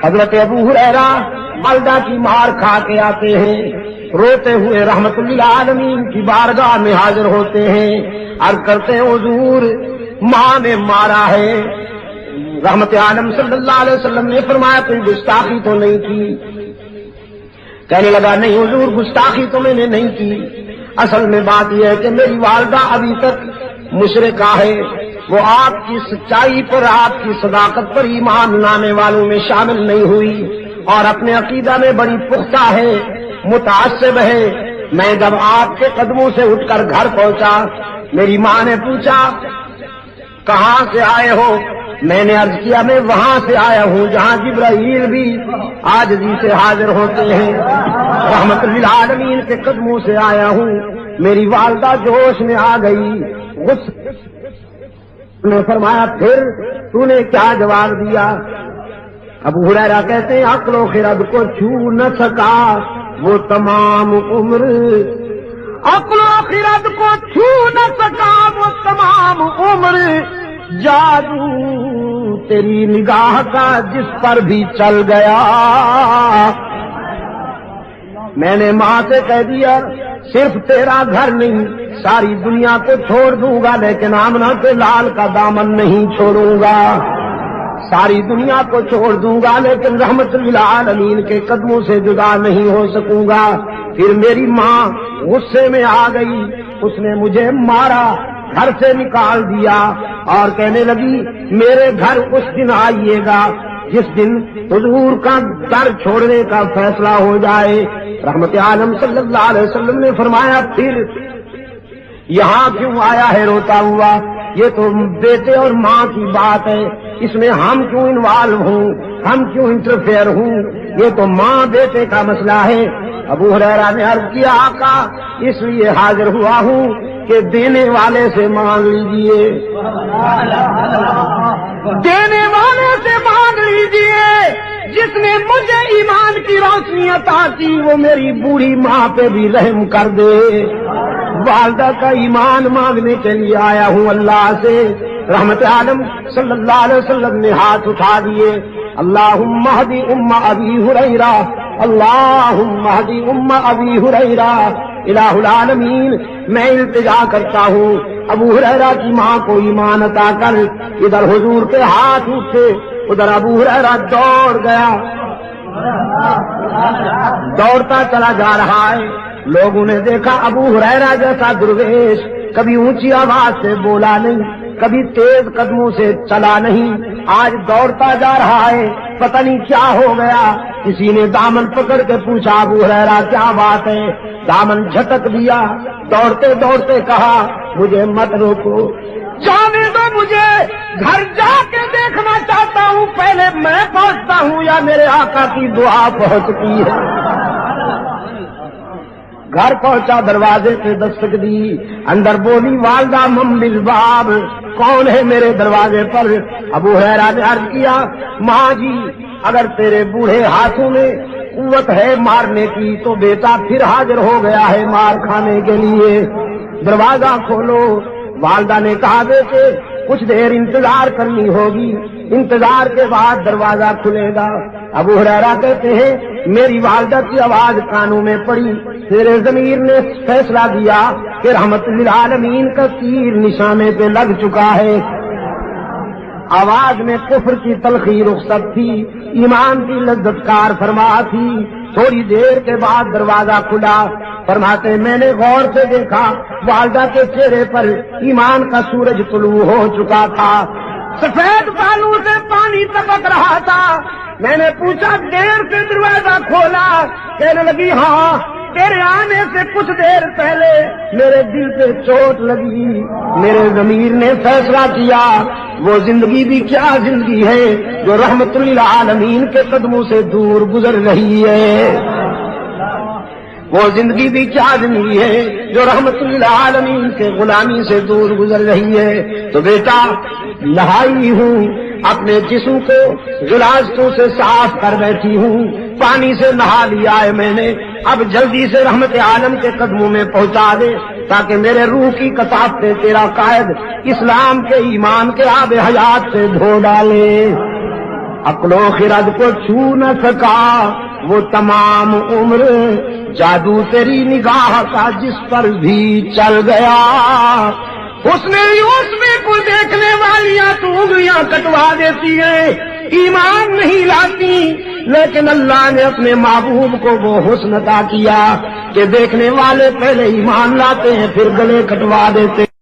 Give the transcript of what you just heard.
حضرت ابو ہریرہ مالدہ کی مار کھا کے آتے ہیں، روتے ہوئے رحمت للعالمین کی بارگاہ میں حاضر ہوتے ہیں، عرض کرتے ہیں حضور ماں نے مارا ہے۔ رحمت عالم صلی اللہ علیہ وسلم نے فرمایا کوئی گستاخی تو نہیں کی؟ کہنے لگا نہیں حضور گستاخی تو میں نے نہیں کی، اصل میں بات یہ ہے کہ میری والدہ ابھی تک مشرکہ ہے، وہ آپ کی سچائی پر آپ کی صداقت پر ایمان لانے والوں میں شامل نہیں ہوئی اور اپنے عقیدہ میں بڑی پختہ ہے، متعصب ہے۔ میں جب آپ کے قدموں سے اٹھ کر گھر پہنچا، میری ماں نے پوچھا کہاں سے آئے ہو؟ میں نے عرض کیا میں وہاں سے آیا ہوں جہاں جبرائیل بھی عاجزی سے حاضر ہوتے ہیں، رحمت للعالمین کے قدموں سے آیا ہوں۔ میری والدہ جوش میں آ گئی، غصے نے فرمایا پھر تو نے کیا جواب دیا؟ ابو ہریرہ کہتے ہیں عقل و خرد کو چھو نہ سکا وہ تمام عمر، عقل و خرد کو چھو نہ سکا وہ تمام عمر، جادو تیری نگاہ کا جس پر بھی چل گیا۔ میں نے ماں سے کہہ دیا صرف تیرا گھر نہیں ساری دنیا کو چھوڑ دوں گا لیکن آمنہ کے لال کا دامن نہیں چھوڑوں گا، ساری دنیا کو چھوڑ دوں گا لیکن رحمت للعالمین کے قدموں سے جدا نہیں ہو سکوں گا۔ پھر میری ماں غصے میں آ گئی، اس نے مجھے مارا، گھر سے نکال دیا اور کہنے لگی میرے گھر اس دن آئیے گا جس دن حضور کا در چھوڑنے کا فیصلہ ہو جائے۔ رحمت عالم صلی اللہ علیہ وسلم نے فرمایا پھر یہاں کیوں آیا ہے روتا ہوا؟ یہ تو بیٹے اور ماں کی بات ہے، اس میں ہم کیوں انوالو ہوں، ہم کیوں انٹرفیئر ہوں؟ یہ تو ماں بیٹے کا مسئلہ ہے۔ ابو ہریرہ نے عرض کیا آقا اس لیے حاضر ہوا ہوں کہ دینے والے سے مانگ لیجئے، دینے والے سے مانگ لیجئے، جس نے مجھے ایمان کی روشنی عطا کی وہ میری بوڑھی ماں پہ بھی رحم کر دے۔ والدہ کا ایمان مانگنے کے لیے آیا ہوں اللہ سے۔ رحمت عالم صلی اللہ علیہ وسلم نے ہاتھ اٹھا دیے، اللہم اہدی ام ابی ہریرہ، اللہم اہدی ام ابی ہریرہ۔ الہ العالمین میں التجا کرتا ہوں ابو ہریرہ کی ماں کو ایمان عطا کر۔ ادھر حضور کے ہاتھ اٹھے، ادھر ابو ہریرہ دوڑ گیا، دوڑتا چلا جا رہا ہے۔ لوگوں نے دیکھا ابو ہریرہ جیسا درویش کبھی اونچی آواز سے بولا نہیں، کبھی تیز قدموں سے چلا نہیں، آج دوڑتا جا رہا ہے، پتہ نہیں کیا ہو گیا۔ کسی نے دامن پکڑ کے پوچھا ابو ہریرہ کیا بات ہے؟ دامن جھٹک دیا، دوڑتے دوڑتے کہا مجھے مت روکو، جانے دو مجھے، گھر جا کے دیکھنا چاہتا ہوں پہلے میں پہنچتا ہوں یا میرے آقا کی دعا پہنچتی ہے۔ گھر پہنچا، دروازے پہ دستک دی، اندر بولی والدہ من بالباب، کون ہے میرے دروازے پر؟ ابو ہریرہ نے عرض کیا ماں جی اگر تیرے بوڑھے ہاتھوں میں قوت ہے مارنے کی تو بیٹا پھر حاضر ہو گیا ہے مار کھانے کے لیے، دروازہ کھولو۔ والدہ نے کہا بیٹے کچھ دیر انتظار کرنی ہوگی، انتظار کے بعد دروازہ کھلے گا۔ ابو ہریرہ کہتے ہیں میری والدہ کی آواز کانوں میں پڑی، میرے ضمیر نے فیصلہ دیا کہ رحمت للعالمین کا تیر نشانے پہ لگ چکا ہے۔ آواز میں کفر کی تلخی رخصت تھی، ایمان کی لذت کار فرما تھی۔ تھوڑی دیر کے بعد دروازہ کھلا، فرماتے میں نے غور سے دیکھا والدہ کے چہرے پر ایمان کا سورج طلوع ہو چکا تھا، سفید بالوں سے پانی ٹپک رہا تھا۔ میں نے پوچھا دیر سے دروازہ کھولا؟ کہنے لگی ہاں تیرے آنے سے کچھ دیر پہلے میرے دل پہ چوٹ لگی، میرے ضمیر نے فیصلہ کیا وہ زندگی بھی کیا زندگی ہے جو رحمت للعالمین کے قدموں سے دور گزر رہی ہے، وہ زندگی بھی کیا زندگی ہے جو رحمت للعالمین کے غلامی سے دور گزر رہی ہے۔ تو بیٹا نہائی ہوں، اپنے جسم کو غلاظتوں سے صاف کر بیٹھی ہوں، پانی سے نہا لیا ہے میں نے، اب جلدی سے رحمت عالم کے قدموں میں پہنچا دے تاکہ میرے روح کی کثافت تیرا قائد اسلام کے ایمان کے آب حیات سے دھو ڈالے۔ عقل و خرد کو چھو نہ سکا وہ تمام عمر، جادو تیری نگاہ کا جس پر بھی چل گیا۔ اس نے یوسف کو دیکھنے والیاں تو انگلیاں کٹوا دیتی ہیں، ایمان نہیں لاتی، لیکن اللہ نے اپنے محبوب کو وہ حسن عطا کیا کہ دیکھنے والے پہلے ایمان لاتے ہیں پھر گلے کٹوا دیتے ہیں۔